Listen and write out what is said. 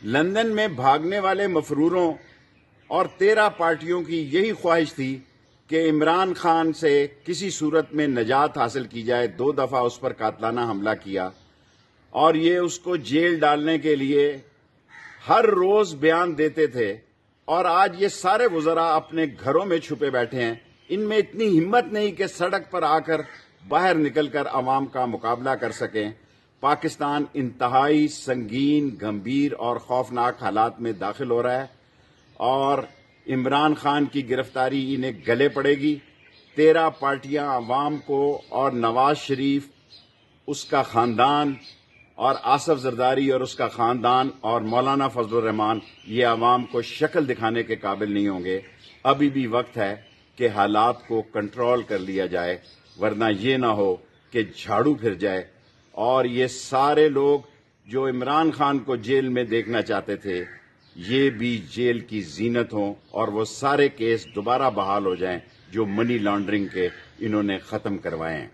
London میں بھاگنے والے مفروروں اور 13 پارٹیوں کی یہی خواہش تھی کہ عمران خان سے کسی صورت میں نجات حاصل کی جائے. 2 دفعہ اس پر قاتلانہ حملہ کیا اور یہ اس کو جیل ڈالنے کے لیے ہر روز بیان دیتے تھے، اور آج یہ سارے وزراء اپنے گھروں میں چھپے بیٹھے ہیں. ان میں اتنی ہمت نہیں کہ سڑک پر آ کر باہر نکل کر عوام کا مقابلہ کر سکیں. پاکستان انتہائی سنگین، گمبھیر اور خوفناک حالات میں داخل ہو رہا ہے، اور عمران خان کی گرفتاری انہیں گلے پڑے گی. 13 پارٹیاں عوام کو اور نواز شریف، اس کا خاندان، اور آصف زرداری اور اس کا خاندان، اور مولانا فضل الرحمان، یہ عوام کو شکل دکھانے کے قابل نہیں ہوں گے. ابھی بھی وقت ہے کہ حالات کو کنٹرول کر لیا جائے، ورنہ یہ نہ ہو کہ جھاڑو پھر جائے اور یہ سارے لوگ جو عمران خان کو جیل میں دیکھنا چاہتے تھے یہ بھی جیل کی زینت ہوں، اور وہ سارے کیس دوبارہ بحال ہو جائیں جو منی لانڈرنگ کے انہوں نے ختم کروائے ہیں.